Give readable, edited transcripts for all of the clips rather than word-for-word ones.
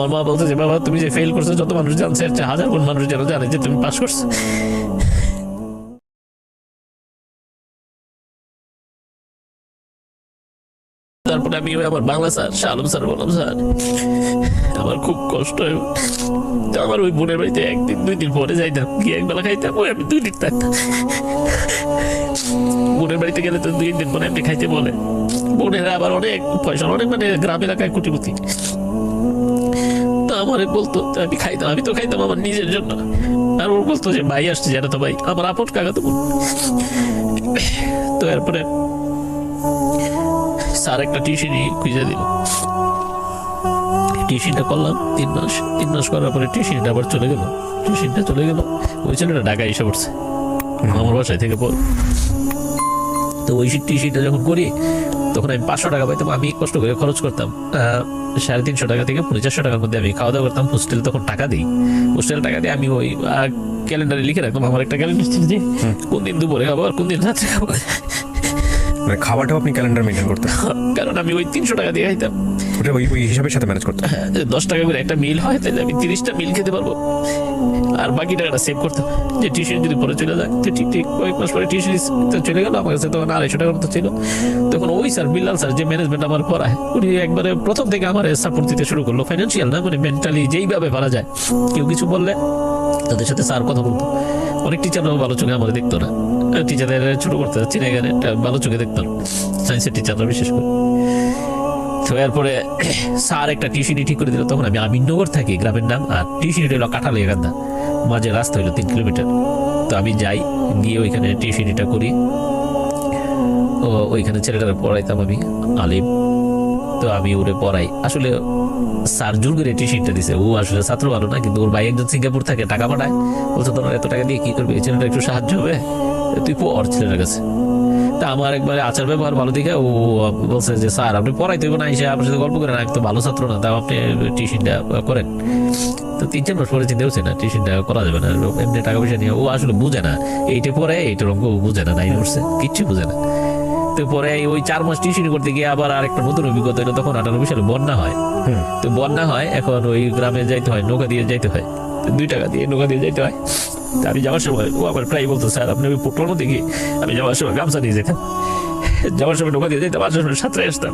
আমার মা বলতো যে বাবা তুমি যে ফেল করছো যত মানুষ জানছে এর চেয়ে হাজার গুণ মানুষ যেন জানে যে তুমি পাস করছো। তারপরে আমি আমার বাংলা স্যার আলম স্যার বললাম স্যার আমার খুব কষ্ট হয়, আমার ওই বোনের বাড়িতে একদিন 2 দিন পরে যাইতাম, গিয়ে একবেলা খাইতাম, ওই আমি 2 দিন থাকতাম। বোনের বাড়িতে গেলে তো 2 দিন পরে এমনি খাইতে বলে, বোনেরা আবার অনেক পয়সা, অনেক মানে গ্রাম এলাকায় কোটিপতি। তো আমার বলতো আমি খাইতাম, আমি তো খাইতাম আমার নিজের জন্য, আর ওর বলতো যে ভাই আসছে জানো তো ভাই, আমার আপন কাকা তো বোন। তো এরপরে স্যার একটা টিউশনি খুঁজে দিল, টিউশনটা করলাম 3 মাস করার পরে টিউশনটা আবার চলে গেল, ওই ছেলেটা ঢাকা এসে পড়ছে আমার বাসায় থেকে পর। তো ওই টিউশনটা যখন করি তখন আমি 500 টাকা পাইতাম, আমি কষ্ট করে খরচ করতাম 350 টাকা থেকে 450 টাকার মধ্যে আমি খাওয়া দাওয়া করতাম। হোস্টেলে তখন টাকা দিই, হোস্টেলে টাকা দিয়ে আমি ওই ক্যালেন্ডারে লিখে রাখতাম, আমার একটা ক্যালেন্ডার ছিল যে কোন দিন দুপুরে খাবো আর কোন দিন রাত্রে খাবো। মানে খাবারটাও আপনি ক্যালেন্ডার মেনটেন করতেন? কারণ আমি ওই 300 টাকা দিয়ে খাইতাম, ওটা ওই হিসাবের সাথে ম্যানেজ করতেন। 10 টাকা করে একটা মিল হয়, তাহলে আমি 30টা মিল খেতে পারবো, আর বাকি টাকাটা সেভ করতাম। যে টিউশন যদি পরে চলে যায়, তো ঠিক কয়েক মাস পরে টিউশন চলে গেল, আমার কাছে তখন 250 টাকার মতো ছিল। তখন ওই স্যার বিল্লাল স্যার যে ম্যানেজমেন্ট আমার পড়ায়, উনি একবারে প্রথম থেকে আমার সাপোর্ট দিতে শুরু করলো, ফাইন্যান্সিয়াল না মানে মেন্টালি যেইভাবে পারা যায়। কেউ কিছু বললে তাদের সাথে স্যার কথা বলতো, অনেক টিচাররাও ভালো চোখে আমার দেখতো না, টিচারদের ছোট করতে চিনে গেলে ভালো চোখে দেখতো না, সায়েন্সের টিচাররা বিশেষ করে। তো এরপরে স্যার একটা টিউশনি ঠিক করে দিল, তখন আমি আমিননগর থাকি, গ্রামের নাম, আর টিউশনিটা হলো কাঁঠালিয়াকান্দা, মাঝে রাস্তা হলো 3 কিলোমিটার। তো আমি যাই, গিয়ে ওইখানে টিউশনিটা করি, ও ওইখানে ছেলেটারে পড়াইতাম আমি, আলিম। তো আমি ওরে পড়াই, আসলে স্যার জোর করে টিউশনটা দিছে, ও আসলে ছাত্র ভালো না, কিন্তু ওর ভাই একজন সিঙ্গাপুর থাকে, টাকা পাঠায়, বলছে তোমার এত টাকা দিয়ে কি করবে, এই ছেলেটা একটু সাহায্য হবে, তুই পড় ছেলেটার কাছে। তা আমার একবারে আচার ব্যবহার ভালো দিকে ও বলছে যে স্যার আপনি পড়াইতে হবে না, এসে আপনার সাথে গল্প করেন, আমি তো ভালো ছাত্র না, তাও আপনি টিউশনটা করেন। তো 3-4 মাস পরে চিন্তা হচ্ছে না, টিউশনটা করা যাবে না, এমনি টাকা পয়সা নিয়ে ও আসলে বুঝে না, এইটা পরে এইটার অঙ্ক বুঝে না, 9 করছে কিচ্ছু বুঝে না। তো পরে ওই 4 মাস টিউশন করতে গিয়ে আবার আরেকটা নতুন অভিজ্ঞতা হলো, তখন 98 সালে বন্যা হয়। তো বন্যা হয়, এখন ওই গ্রামে যাইতে হয়, নৌকা দিয়ে যাইতে হয়, 2 টাকা দিয়ে নৌকা দিয়ে যাইতে হয়। আমি যাওয়ার সময় ও আবার প্রায় বলতো স্যার আপনি ওই পোট্রোর মধ্যে গিয়ে, আমি যাওয়ার সময় গামছা নিয়ে যেতাম, যাওয়ার সময় নৌকা দিয়ে যেতাম, আসার সময় 7টায় আসতাম।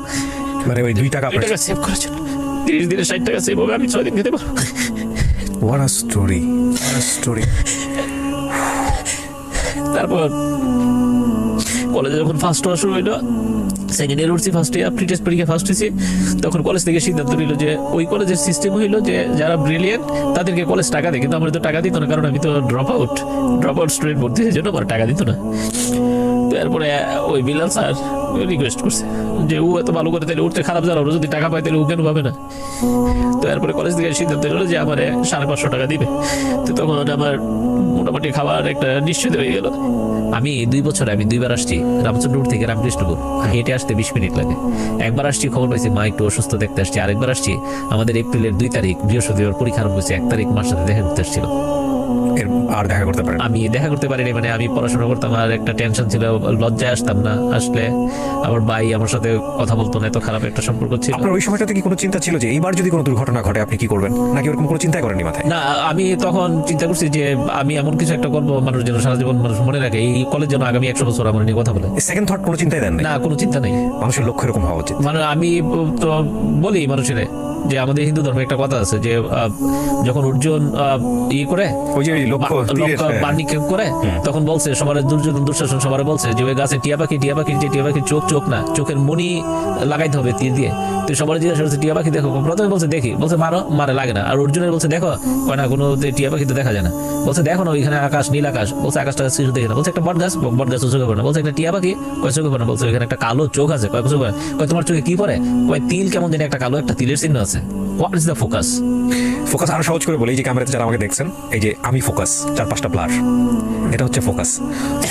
মানে ওই 2 টাকা সেভ করেছেন, 30 দিনে 60 টাকা সেভ হবে, আমি 6 দিন খেতে পারবো। What a story, what a story. তারপর কলেজে যখন ফার্স্ট হওয়া শুরু হইলো, সেকেন্ড ইয়ার উঠছি, ফার্স্ট ইয়ার প্রি টেস্ট পরীক্ষা ফার্স্ট হয়েছি, তখন কলেজ থেকে সিদ্ধান্ত নিল যে ওই কলেজের সিস্টেম হইলো যে যারা ব্রিলিয়েন্ট তাদেরকে কলেজ টাকা দেয়, কিন্তু আমার তো টাকা দিত না, কারণ আমি তো ড্রপ আউট স্টুডেন্ট ভর্তি, সেই জন্য আমার টাকা দিত না। তো এরপরে ওই বিলাল স্যার রিকোয়েস্ট করছে যে ও এত ভালো করে, তাহলে উঠতে খারাপ যারা, যদি টাকা পায় তাহলে ও কেন পাবে না। তো এরপরে কলেজ থেকে সিদ্ধান্ত নিল যে আমার 550 টাকা দিবে। তো তখন আমার মোটামুটি খাবার একটা নিশ্চিত হয়ে গেল। আমি 2 বছরে আমি 2 বার আসছি রামচন্দ্রপুর থেকে রামকৃষ্ণপুর, হেঁটে আসতে 20 মিনিট লাগে। একবার আসছি খবর পাইছি মা একটু অসুস্থ, দেখতে আসছি। আরেকবার আসছি আমাদের এপ্রিলের 2 তারিখ বৃহস্পতিবার পরীক্ষা আরম্ভ হয়েছে, 1 তারিখ মার সাথে দেখা করতে আসছিল। আর দেখা করতে পারেন? আমি দেখা করতে পারিনি, মানে আমি পড়াশোনা করতাম, আর একটা টেনশন ছিল, লজ্জায় আসতাম না, আসলে আমার ভাই আমার সাথে কথা বলতো না, এত খারাপ একটা সম্পর্ক ছিল। আপনার ওই সময়টাতে কি কোনো চিন্তা ছিল যে এইবার যদি কোনো দুর্ঘটনা ঘটে আপনি কি করবেন, নাকি ওরকম কোনো চিন্তা করেননি মাথায়? না, আমি তখন চিন্তা করছি যে আমি এমন কিছু একটা করবো মানুষ যেন সারা জীবন মানুষ মনে রাখে, এই কলেজ যেন আগামী 100 বছর আমার নিয়ে কথা বলে। সেকেন্ড থট কোনো চিন্তাই দেন না, কোনো চিন্তা নেই। মানুষের লক্ষ্য এরকম হওয়া উচিত। মানে আমি তো বলি মানুষের যে আমাদের হিন্দু ধর্মে একটা কথা আছে যে যখন অর্জুন করে ওই যে লক্ষ্য বার্নিং করে, তখন বলছে সবার দুর্যোধন দুঃশাসন সবার বলছে যে ওই গাছে টিয়া পাখির যে টিয়া পাখির চোখ না, চোখের মনি লাগাইতে হবে তীর দিয়ে। তো সবার জিজ্ঞাসা করছে টিয়া পাখি দেখো, প্রথমে বলছে দেখি, বলছে মারে লাগে না। আর অর্জুনের বলছে দেখো, না কোনো টিয়া পাখি তো দেখা যায় না। বলছে দেখো না ওইখানে আকাশ, নীল আকাশ, বলছে আকাশটা কিছু দেখে না। বলছে একটা বট গাছ চোখে পড়ে না। বলছে একটা টিয়া পাখি, কয় চোখে পড়ে না। বলছে ওইখানে একটা কালো চোখ আছে, কয় চোখে পড়ে। কয় তোমার চোখে কি পড়ে? কয় তিল কেমন জানি একটা কালো একটা তিলের চিহ্ন আছে। What is the focus? Focus আরো সহজ করে বলি, এই যে ক্যামেরাতে যারা আমাকে দেখছেন, এই যে আমি ফোকাস, 4-5টা ব্লার, এটা হচ্ছে ফোকাস।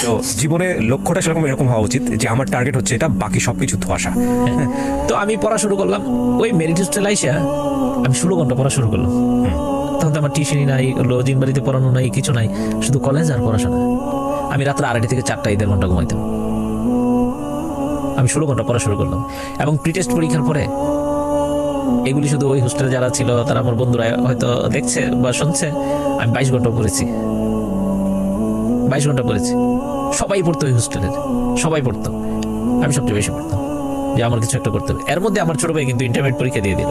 তো জীবনে লক্ষ্যটা সেরকম এরকম হওয়া উচিত যে আমার টার্গেট হচ্ছে এটা, বাকি সবকিছু ধোঁয়াশা। তো আমি পড়া শুরু করলাম, ওই মেরিট হোস্টেলে আইসা আমি 16 ঘন্টা পড়া শুরু করলাম। তখন তো আমার টিউশনি নাই, লজিং বাড়িতে পড়ানো নাই, কিছু নাই, শুধু কলেজ আর পড়াশোনা। আমি রাত্রে 2:30 থেকে 4টা 1.5 ঘন্টা ঘুমাইতাম। আমি 16 ঘন্টা পড়া শুরু করলাম, এবং প্রি টেস্ট পরীক্ষার পরে এগুলি শুধু ওই হোস্টেলে যারা ছিল তারা আমার বন্ধুরা হয়তো দেখছে বা শুনছে। আমি 22 ঘন্টা পড়েছি, 22 ঘন্টা পড়েছি। সবাই পড়তো ওই হোস্টেলের, সবাই পড়তো, আমি সবচেয়ে বেশি পড়তাম যে আমার কিছু একটা করতে হবে। এর মধ্যে আমার ছোট ভাই কিন্তু ইন্টারমিডিয়েট পরীক্ষা দিয়ে দিল।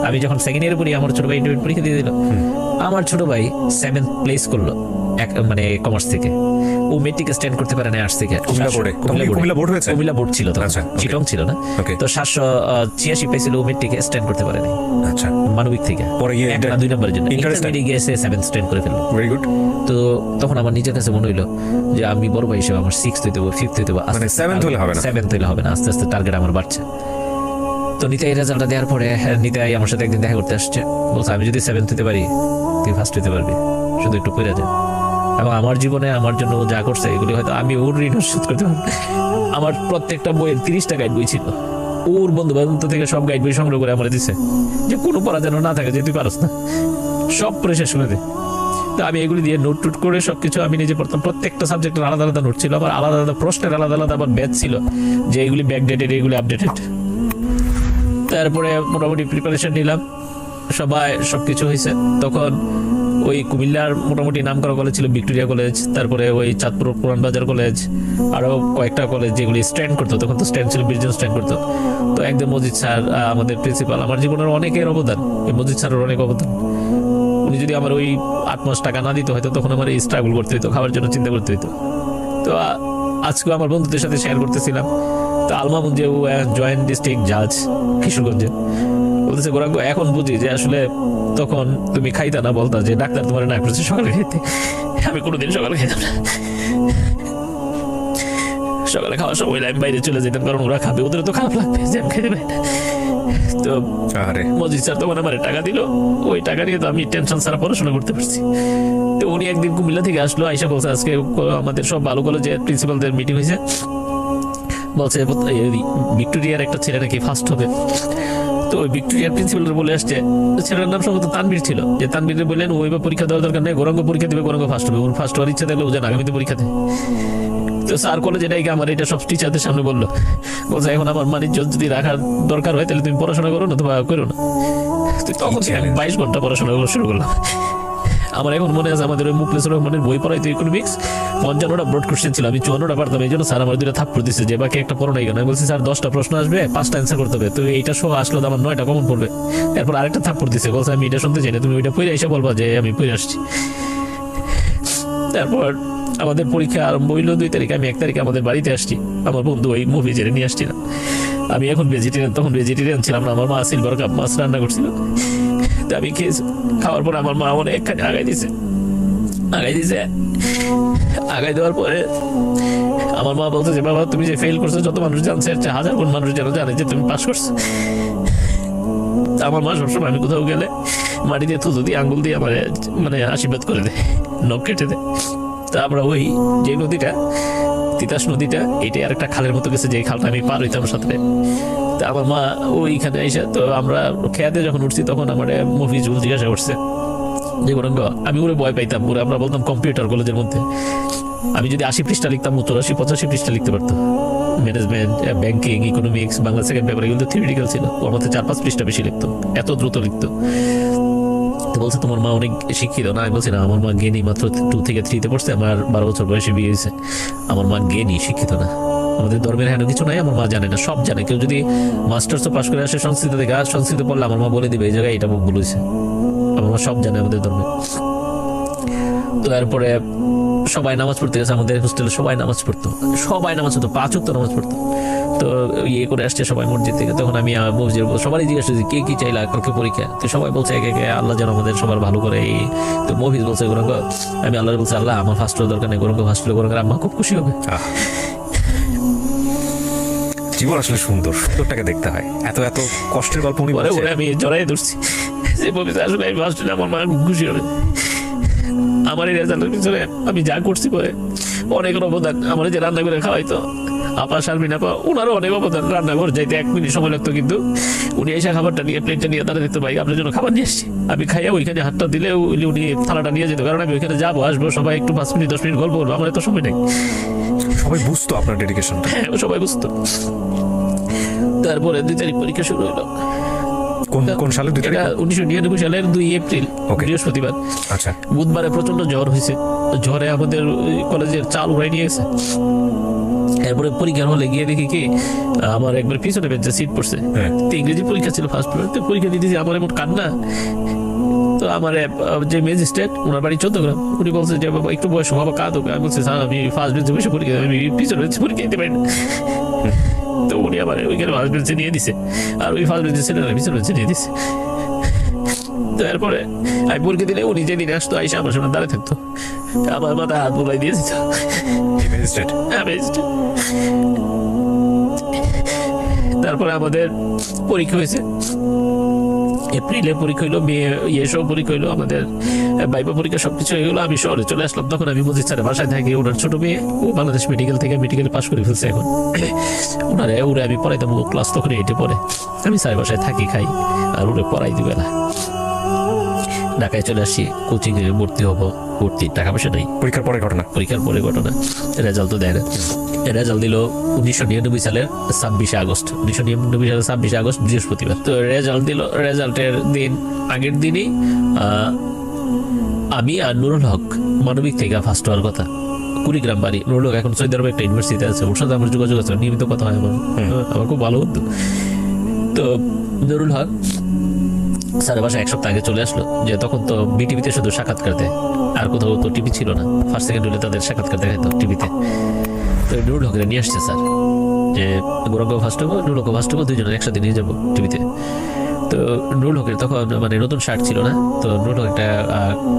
আমি যখন সেকেন্ড ইয়ারে পড়ি আমার ছোট ভাই ইন্টারমিডিয়েট পরীক্ষা দিয়ে দিল। আমার ছোট ভাই 7th প্লেস করলো মানে কমার্স থেকে। ও মেট্রিক স্ট্যান্ড করতে পারে না আর্টস থেকে। কুমিল্লা বোর্ডে? কুমিল্লা বোর্ড হয়েছে? কুমিল্লা বোর্ড ছিল তো, আচ্ছা, চিটং ছিল না। Okay. তো 786 পেয়েছিল, ও মেট্রিকে স্ট্যান্ড করতে পারে না আচ্ছা, মানবিক থেকে। পরে গিয়ে 2 নম্বরের জন্য Interest- ইন্টারমিডিয়েট গিয়ে 7th স্ট্যান্ড করে ফেললো। Very good. তো তখন আমার নিজের কাছে মনে হইলো যে আমি বড় ভাই হিসেবে আমার 6th হইতে হবে, 5th হইতে হবে, মানে 7th হলে হবে না? 7th হইলে হবে না, আস্তে আস্তে টার্গেট আমার বাড়ছে। তো নিতাই রেজাল্টটা দেওয়ার পরে নিতাই আমার সাথে একদিন দেখা করতে আসছে, বলছে আমি যদি 7th হতে পারি তুই ফার্স্ট হতে পারবি, শুধু একটু পড়ে যা। এবং আমার জীবনে আমার জন্য ও যা করছে এগুলি হয়তো আমি ওর ঋণ শোধ করতে পারবো না। আমার প্রত্যেকটা বইয়ের 30টা গাইড বই ছিল, ওর বন্ধু বান্ধব থেকে সব গাইড বই সংগ্রহ করে আমার দিছে, যে কোনো পড়া যেন না থাকে যে তুই পারস না, সব পড়ে শেষ করে দে। তো আমি এগুলি দিয়ে নোট টুট করে সবকিছু আমি নিজে পড়তাম। প্রত্যেকটা সাবজেক্টের আলাদা আলাদা নোট ছিল, আবার আলাদা আলাদা প্রশ্নের আলাদা আলাদা আবার ব্যাচ ছিল, যে এগুলি ব্যাকডেটেড, এগুলি আপডেটেড। তারপরে মোটামুটি প্রিপারেশন নিলাম, সবাই সবকিছু হয়েছে। তখন ওই কুমিল্লার মোটামুটি নাম করা কলেজ ছিল ভিক্টোরিয়া কলেজ, তারপরে ওই চাঁদপুর পুরান বাজার কলেজ, আরো কয়েকটা কলেজ যেগুলি স্ট্যান্ড করতো, তখন তো স্ট্যান্ড ছিল, বিশজন স্ট্যান্ড করতো। তো একদম মজিদ স্যার আমাদের প্রিন্সিপাল, আমার জীবনের অনেকের অবদান, এই মজিদ স্যারের অনেক অবদান। উনি যদি আমার ওই 8 মাস টাকা না দিত হয়তো তখন আমার এই স্ট্রাগল করতে হইতো, খাওয়ার জন্য চিন্তা করতে হইতো। তো আজকে আমার বন্ধুদের সাথে শেয়ার করতেছিলাম। তো আলমামুন যে জয়েন্ট ডিস্ট্রিক্ট জাজ কিশোরগঞ্জে, বলতেছে গোরাঙ্গ এখন বুঝি যে আসলে তখন তুমি খাইতা না, বলতা যে ডাক্তার তোমার না করছে সকালে খাইতে। আমি কোনোদিন সকালে খাইতাম না, সকালে খাওয়ার সময় আমি বাইরে চলে যেতাম, কারণ ওরা খাবে, ওদের তো খারাপ লাগবে যে আমি খাইতে পারি না। তো আরে মজিদ স্যার তখন আমার টাকা দিল, ওই টাকা নিয়ে তো আমি টেনশন ছাড়া পড়াশোনা করতে পারছি। তো উনি একদিন কুমিল্লা থেকে আসলো, আইসা বলছে আজকে আমাদের সব ভালো কলেজে প্রিন্সিপালদের মিটিং হয়েছে, বলছে ভিক্টোরিয়ার একটা ছেলে নাকি ফার্স্ট হবে। তো ওই ভিক্টোরিয়ার প্রিন্সিপাল বলে আসছে, ছেলের নাম সম্ভবত তানবীর ছিল, যে তানবীর বললেন ওই পরীক্ষা দেওয়ার দরকার নেই, গৌরাঙ্গ পরীক্ষা দেবে, গৌরাঙ্গ ফার্স্ট হবে, ওর ফার্স্ট হওয়ার ইচ্ছা থাকলে ও যেন আগামীতে পরীক্ষা দেয়। তো স্যার কলেজে এটাই আমার এটা সব টিচারদের সামনে বললো, বলছে এখন আমার বাণিজ্য যদি রাখার দরকার হয় তাহলে তুমি পড়াশোনা করো না, তোমার করো না। তো তখন থেকে আমি 22 ঘন্টা পড়াশোনা শুরু করলাম। আমার এখন মনে আছে আমাদের ওই মুখলেসুর রহমানের বই পড়াইতো ইকোনমিক্স, 55টা ব্রড কোশ্চেন ছিল, আমি 54টা পারতাম। এই জন্য স্যার আমার 2টা থাপ্পড় দিচ্ছে যে বাকি একটা পড়ো নাই কেন। আমি বলছি স্যার 10টা প্রশ্ন আসবে, 5টা অ্যান্সার করতে হবে, তো এইটা সহ আসলো তো আমার 9টা কমন পড়বে। এরপর আরেকটা থাপ্পড় দিচ্ছে, বলছে আমি এটা শুনতে চাই না, তুমি ওইটা পড়ে এসে বলবা যে আমি পড়ে আসছি। তারপর আমাদের পরীক্ষা আরম্ভ হইলো 2 তারিখে, আমি 1 তারিখে আমাদের বাড়িতে আসছি। আমার বন্ধু ওই মুভি জেনে নিয়ে আসছি না, আমি এখন ভেজিটেরিয়ান, তখন ভেজিটেরিয়ান ছিলাম না। আমার মা সিলভার কাপ মাছ রান্না করছিল, তো আমি খেয়েছি। খাওয়ার পর আমার মা অনেকখানি আগাই দিছে। আগাই দেওয়ার পরে আমার মা বলছে যে বাবা তুমি যে ফেল করছো যত মানুষ জানছে, 1000 গুণ মানুষ যেন জানে যে তুমি পাস করছো। আমার মা সবসময় আমি কোথাও গেলে মাটি দিয়ে থুতু দিয়ে আঙ্গুল দিয়ে আমার মানে আশীর্বাদ করে দেয়, নখ কেটে দেয়। তা আমরা ওই যে নদীটা, তিতাস নদীটা, এটাই আর একটা খালের মতো গেছে, যে খালটা আমি পার হইতাম সাথে। তা আমার মা ওইখানে এসে, তো আমরা খেয়াতে যখন উঠছি তখন আমার মফিজুল জিজ্ঞাসা করছে যে গোরাঙ্গ, আমি ওরে ভয় পাইতাম, ওরে আমরা বলতাম কম্পিউটার কলেজের মধ্যে। আমি যদি 80 পৃষ্ঠা লিখতাম, 84-85 পৃষ্ঠা লিখতে পারতো। Management, banking, economics, Bangla second paper, এগুলো থিওরিটিক্যাল ছিল, ওর মধ্যে 4-5 পৃষ্ঠা বেশি লিখতো, এত দ্রুত লিখতো। তো বলছে তোমার মা অনেক শিক্ষিত না? আমি বলছি না, আমার মা জ্ঞানী, মাত্র 2 থেকে 3-তে পড়ছে, আমার 12 বছর বয়সে বিয়ে হয়েছে। আমার মা জ্ঞানী, শিক্ষিত না। আমাদের ধর্মের হেন কিছু নাই, আমার মা জানে না, সব জানে। কেউ যদি মাস্টার্সও পাস করে আসে সংস্কৃত থেকে, আর সংস্কৃত পড়লে আমার মা বলে দিবে এই জায়গায় এটা ভুল হয়েছে। আমার মা সব জানে আমাদের ধর্মে। তো এরপরে সবাই নামাজ পড়তে গেছে, আমাদের হোস্টেলে সবাই নামাজ পড়তো, 5 ওয়াক্ত নামাজ পড়তো। তো ইয়ে করে আসছে সবাই মসজিদ থেকে, তখন আমি মসজিদ সবারই জিজ্ঞাসা করছি কে কি চাইলা কালকে পরীক্ষা। তো সবাই বলছে একে একে আল্লাহ যেন আমাদের সবার ভালো করে। তো মফিজ বলছে গোরাঙ্গ, আমি আল্লাহ বলছি আল্লাহ আমার ফার্স্ট হওয়ার দরকার নেই, গোরাঙ্গ ফার্স্ট হলে গোরাঙ্গের আম্মা খুব খুশি হবে। জীবন আসলে সুন্দরটাকে দেখতে হয়। এত এত কষ্টের গল্প উনি পরে বলছে। ওরে আমি জড়াই ধরছি যে মফিজ আসলে আমি ফার্স্ট হলে আমার মা খুব খুশি হবে। আমার এই রেজাল্টের পিছনে আমি যা করছি পরে অনেক অবদান। আমার যে রান্না করে খাওয়াইতো আপা, শারমিন আপা, ওনারও অনেক অবদান। রান্নাঘর যাইতে 1 মিনিট সময় লাগতো, কিন্তু উনি এসে খাবারটা নিয়ে, প্লেটটা নিয়ে তারা দেখতো ভাই আপনার জন্য খাবার নিয়ে আসছি। আমি খাইয়া ওইখানে হাতটা দিলে উনি থালাটা নিয়ে যেত, কারণ আমি ওইখানে যাবো আসবো, সবাই একটু 5 মিনিট 10 মিনিট গল্প করবো, আমার এত সময় নেই। সবাই বুঝতো আপনার ডেডিকেশনটা। হ্যাঁ, সবাই বুঝতো। তারপরে 2 তারিখ পরীক্ষা শুরু হলো। কোন সালের 2 তারিখ? এটা 1999 সালের 2 এপ্রিল, Okay. বৃহস্পতিবার। আচ্ছা, বুধবারে প্রচন্ড জ্বর হয়েছে, জ্বরে আমাদের কলেজের চাল উড়াই নিয়ে গেছে। এরপরে পরীক্ষার হলে গিয়ে দেখি কি আমার একবার পিছনে বেঞ্চে সিট পড়ছে। হ্যাঁ। তো ইংরেজি পরীক্ষা ছিল ফার্স্ট পেপার, তো পরীক্ষা দিতেছি, আমার এমন কান্না। তো আমার যে ম্যাজিস্ট্রেট, ওনার বাড়ি 14 গ্রাম, উনি বলছে যে বাবা একটু বয়স বাবা কাঁদো। আমি বলছি স্যার আমি ফার্স্ট বেঞ্চে বসে পরীক্ষা, আমি পিছনে বেঞ্চে পরীক্ষা দিতে পারি না। তো উনি আবার ওইখানে ফার্স্ট বেঞ্চে নিয়ে দিছে, আর ওই ফার্স্ট বেঞ্চে ছেলেরা পিছনে বেঞ্চে নিয়ে দিছে। তো এরপরে আমি পরীক্ষা দিলে উনি যেদিন আসতো আইসা আমার সামনে দাঁড়িয়ে থাকতো, আমার মাথায় হাত বোলাই দিয়ে দিত। ম্যাজিস্ট্রেট। তারপরে আমাদের পরীক্ষা হয়েছে, এপ্রিলে পরীক্ষা হইলো, মে সব পরীক্ষা হইলো, আমাদের ভাইবা পরীক্ষা সবকিছু হয়ে গেলো। আমি শহরে চলে আসলাম, তখন আমি মজিদ স্যারের বাসায় থাকি। ওনার ছোট মেয়ে, ও বাংলাদেশ মেডিকেল থেকে মেডিকেলে পাশ করে ফেলছে এখন। ওরে আমি পড়াইতাম, ও ক্লাস তখন 8-এ পড়ে। আমি স্যারের বাসায় থাকি, খাই, আর ওরে পড়াই দিবে না। ঢাকায় চলে আসি, কোচিং এ ভর্তি হবো, ভর্তি টাকা পয়সা নেই। পরীক্ষার পরে ঘটনা। পরীক্ষার পরে ঘটনা, রেজাল্ট তো দেয় না। রেজাল্ট দিল 1999 সালের 26 আগস্ট, 1999 সালের 26 আগস্ট বৃহস্পতিবার। তো রেজাল্ট দিল, রেজাল্টের দিন আগের দিনই আমি আর নুরুল হক মানবিক থেকে ফার্স্ট হওয়ার কথা। কুড়িগ্রাম বাড়ি। নুরুল হক এখন সৌদি আরবে একটা ইউনিভার্সিটি আছে, ওর সাথে আমার যোগাযোগ আছে, নিয়মিত কথা হয় আমার খুব ভালো হতো। তো নুরুল হক স্যারের বাসায় 1 সপ্তাহ আগে চলে আসলো, যে তখন তো বিটিভিতে শুধু সাক্ষাৎকার দেয়, আর কোথাও তো টিভি ছিল না। ফার্স্ট সেকেন্ড হলে তাদের সাক্ষাৎকার দেখাতো টিভিতে। তো নুরুল হকের নিয়ে আসছে স্যার, যে গৌরঙ্গ ফার্স্ট হবো, নুরুল হক ফার্স্ট হবো, দুইজনে একসাথে নিয়ে যাবো টিভিতে। তো নুরুল হকের তখন মানে নতুন শার্ট ছিল না, তো নুরুল হক একটা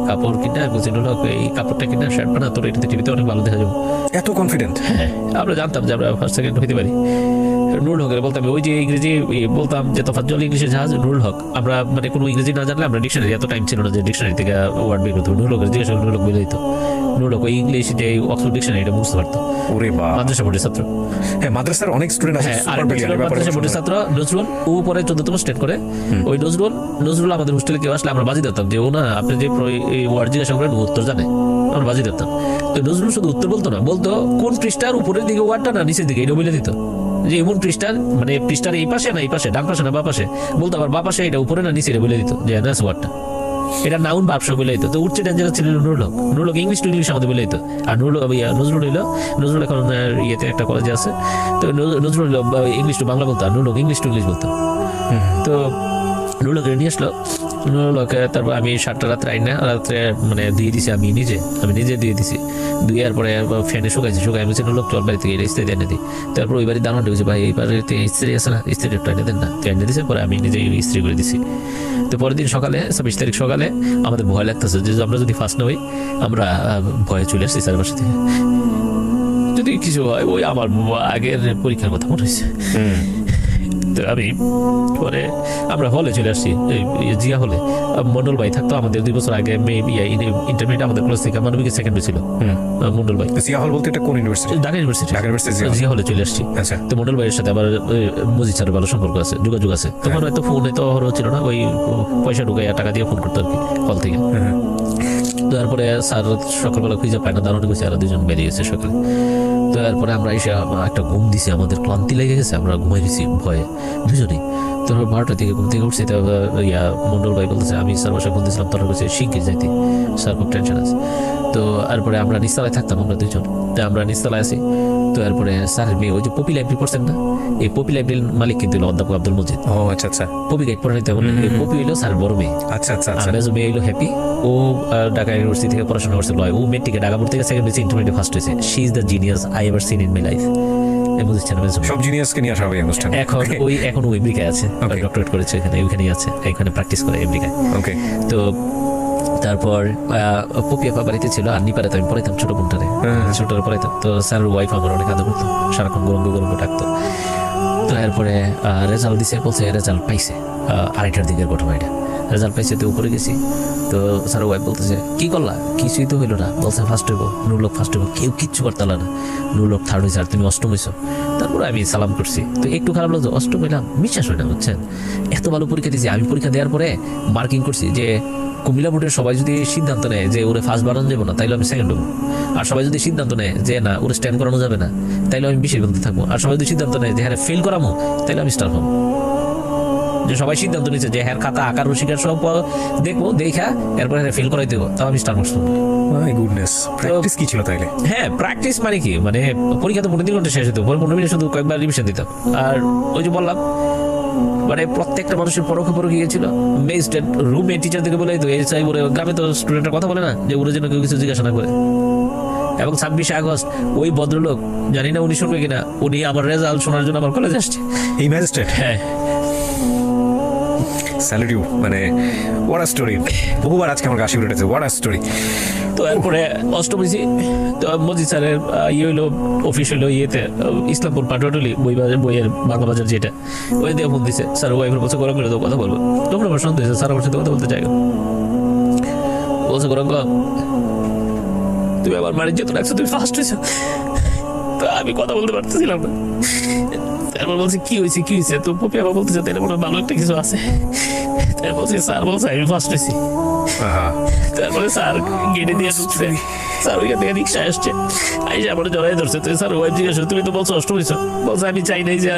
কাপড় কিনা বলছি, নুরুল হক এই কাপড়টা কিনা শার্ট বানা, তোর এটাতে টিভিতে অনেক ভালো দেখা যাবো। এত কনফিডেন্ট? হ্যাঁ, আমরা জানতাম যে আমরা ফার্স্ট সেকেন্ড হইতে পারি। নুরুল হকের বলতাম, ওই যে ইংরেজি বলতাম যে তোফাজ্জল ইংলিশের জাহাজ, নুরুল হক। আমরা মানে কোনো ইংরেজি না জানলে আমরা ডিকশনারি, এত টাইম ছিল না যে ডিকশনারি থেকে ওয়ার্ড বের করতে। নুরুল হকের জিজ্ঞাসা নুরুল হক বলে দিত। নুরুল হক ওই ইংলিশ যে অক্সফোর্ড ডিকশনারি এটা বুঝতে পারতো। ওরে বাবা, মাদ্রাসা বোর্ডের ছাত্র। হ্যাঁ, মাদ্রাসার অনেক স্টুডেন্ট আছে হ্যাঁ, সুপার আরেকটা ছিল ব্রিলিয়ান্ট। মাদ্রাসা বোর্ডের ছাত্র নজরুল, ও পরে 14তম স্টেট করে। ওই নজরুল আমাদের হোস্টেলে কেউ আসলে আমরা বাজি দিতাম যে ও না, আপনি যে এই ওয়ার্ড জিজ্ঞাসা করেন ও উত্তর জানে, আমরা বাজি দিতাম। তো নজরুল শুধু উত্তর বলতো না, বলতো কোন পৃষ্ঠার উপরের দিকে ওয়ার্ডটা না নিচের দিকে, এটা বলে দিত। যে এমন পৃষ্ঠার মানে পৃষ্ঠার এই পাশে না এই পাশে, ডান পাশে না বা পাশে, বলতো আবার বা পাশে, এটা উপরে না নিচে, এটা বলে দিত যে নাস ওয়ার্ডটা, এটা নাউন ভার্ব সব বলে দিত। তো উচ্চ ডেঞ্জারাস ছিল নুরুল হক ইংলিশ টু ইংলিশ আমাদের বলে দিত। আর নজরুল এখন ইয়েতে একটা কলেজে আছে। তো নজরুল ইংলিশ টু বাংলা বলতো, আর নুরুল হক ইংলিশ টু ইংলিশ বলতো। তো নুরুল হক নিয়ে আসলো, নুরুল হক তারপর আমি 7টা রাত্রে আইনা রাত্রে মানে দিয়ে দিছি, আমি নিজে দিয়ে দিছি। দুইয়ার পরে ফ্যানে শুকাই বলছি নুরুল হক চল বাড়ি থেকে ইস্ত্রি এনে দিই। তারপর ওই বাড়ি দাঁড়ানো বলছি ভাই এই বাড়িতে ইস্ত্রি আছে না, ইস্ত্রি একটু এনে দেন না। তো এনে দিছে, পরে আমি নিজে ইস্ত্রি করে দিছি। তো পরের দিন সকালে 26 তারিখ সকালে আমাদের ভয় লাগতেছে যে আমরা যদি ফার্স্ট না হই, আমরা ভয়ে চলে আসছি স্যারের বাসা থেকে, যদি কিছু হয়। ওই আমার আগের পরীক্ষার কথা মনে হয়েছে। তো আমি পরে আমরা হলে চলে আসছি, জিয়া হলে। মন্ডল ভাই থাকতো আমাদের 2 বছর আগে ইন্টারমিডিয়েট আমাদের কলেজ থেকে মানবিকের সেকেন্ড ছিল মন্ডল ভাই। জিয়া হল বলতে এটা কোন ইউনিভার্সিটি? ঢাকা ইউনিভার্সিটি। জিয়া হলে চলে আসছি। আচ্ছা। তো মন্ডল ভাইয়ের সাথে আবার মজিদ স্যারের ভালো সম্পর্ক আছে, যোগাযোগ আছে। তখন হয়তো ফোনে তো ছিল না, ওই পয়সা ঢুকাই টাকা দিয়ে ফোন করতো আর কি হল থেকে। তারপরে স্যার সকালবেলা খুঁজে পায় না, দাঁড়ানো গেছে, আর 2জন বেরিয়ে গেছে সকালে। তো এরপরে আমরা এসে একটা ঘুম দিছি, আমাদের ক্লান্তি লেগে গেছে, আমরা ঘুমাই গেছি ভয়ে 2জনেই। তো 12টার দিকে ঘুম থেকে উঠছি, মন্ডল ভাই বলতেছে আমি স্যার বাসায় ফোন দিয়েছিলাম, তোর কাছে শিখে যাইতে, স্যার খুব টেনশন আছে। তো এরপরে আমরা নিচতলায় থাকতাম, আমরা 2জন। তো আমরা নিচতলায় আছি। তো এরপরে স্যারের মেয়ে, ওই যে পপি লাইব্রেরি পড়ছেন না, এই পপি লাইব্রেরির মালিক কিন্তু অধ্যাপক আব্দুল মজিদ। ও আচ্ছা আচ্ছা। পপি গাইড পড়ে নিতে হবে। পপি হইলো স্যারের বড় মেয়ে। আচ্ছা আচ্ছা আচ্ছা। মেজো মেয়ে হইলো হ্যাপি, ও ঢাকা ইউনিভার্সিটি থেকে পড়াশোনা করছে, ও মেট্রিকে ঢাকা বোর্ড থেকে সেকেন্ড হয়েছে, ইন্টারমিডিয়েট ফার্স্ট হয়েছে। She is the genius I ever seen in my life. সব জিনিয়াসকে নিয়ে আসা হবে অনুষ্ঠানে। এখন ওই আমেরিকায় আছে, ডক্টরেট করেছে ওইখানেই আছে, এখানে প্র্যাকটিস করে আমেরিকায়। ওকে। তো তারপর পপি আপা বাড়িতে ছিল, আর নিপারে তো আমি পড়াইতাম ছোট বোনটারে, ছোটরা পড়াইতাম। তো স্যারের ওয়াইফ আমার অনেক আদর করতো, সারাক্ষণ গরম ডাকতো। তো এরপরে রেজাল্ট দিছে, বলছে রেজাল্ট পাইছে। 2:30টার দিকের ঘটনা এটা, রেজাল্ট পাইছে। তো উপরে গেছি, তো স্যারের ওয়াইফ বলতেছে কি করলা, কিছুই তো হইলো না। বলছে ফার্স্ট হইব, নুরুল হক ফার্স্ট হইব, কেউ কিচ্ছু করতালা না। নুরুল হক থার্ড হয়েছে, আর তুমি অষ্টম হয়েছো। তারপরে আমি সালাম করছি। তো একটু খারাপ লাগতো, অষ্টম হইলাম, বিশ্বাস হয় না, বুঝছেন। এত ভালো পরীক্ষা দিয়েছি আমি। পরীক্ষা দেওয়ার পরে মার্কিং করছি যে কুমিল্লা বোর্ডের সবাই যদি সিদ্ধান্ত নেয় যে ওরে ফার্স্ট বানানো যাবো না, তাইলে আমি সেকেন্ড হবো। আর সবাই যদি সিদ্ধান্ত নেয় যে না ওরে স্ট্যান্ড করানো যাবে না, তাইলে আমি 20-এর মধ্যে থাকবো। আর সবাই যদি সিদ্ধান্ত নেয় যে হ্যাঁ ফেল করাবো, তাইলে আমি স্টার হবো। যে সবাই সিদ্ধান্ত নিচ্ছে যে হ্যাঁ খাতা আকার রসিকার সব দেখবো দেখা এরপরে ফেল করাই দেবো, তাও আমি স্টার মার্কস পাবো। মাই গুডনেস, প্র্যাকটিস কি ছিল তাইলে? হ্যাঁ প্র্যাকটিস মানে কি, মানে পরীক্ষা তো 15 ঘন্টা শেষ হতো, পরে 15 মিনিট শুধু কয়েকবার রিভিশন দিতাম। আর ওই যে বললাম মানে প্রত্যেকটা মানুষের পরোক্ষ পরোক্ষ গিয়েছিল। বেস্ট রুমে টিচার থেকে বলে তো এই চাই বলে, গ্রামে তো স্টুডেন্টের কথা বলে না যে ওরা যেন কেউ কিছু জিজ্ঞাসা না করে। এবং 26শে আগস্ট ওই ভদ্রলোক, জানি না উনি শুনবে কিনা, উনি আমার রেজাল্ট শোনার জন্য আমার কলেজে আসছে। এই ম্যাজিস্ট্রেট, হ্যাঁ স্যালুট ইউ, মানে হোয়াট আ স্টোরি। বহুবার আজকে আমার কাশি উঠেছে, হোয়াট আ স্টোরি। তো এরপরে অষ্টম হয়েছি, তো মজিদ স্যারের ইয়ে হইলো অফিস হইলো ইয়েতে ইসলামপুর পাটোয়াটুলি বইয়ের বাংলা বাজার যেটা, ওই দিয়ে ফোন দিছে, স্যার ওয়াইফের বলছে গরম করে তো কথা বলবো। তখন আমার শুনতে হয়েছে স্যার আমার সাথে কথা বলতে চাই, বলছে গরম তুমি আমার বাড়ির যেত রাখছো, তুমি ফার্স্ট হয়েছো। তো আমি কথা বলতে পারতেছিলাম না। তারপর বলছে কি হয়েছে কি হয়েছে, তো পপি আবার বলতেছে তাহলে মনে হয় ভালো একটা কিছু আছে। তারপর বলছে স্যার বলছে আমি ফার্স্ট হয়েছি। তারপরে স্যার গেটে দিয়ে ঢুকছে, স্যার ওইখান থেকে রিক্সা আসছে, আইসা আমার জড়াই ধরছে। তো স্যার ওয়াইফ জিজ্ঞাসা তুমি তো বলছো অষ্টম হয়েছো, বলছে আমি চাই নাই যে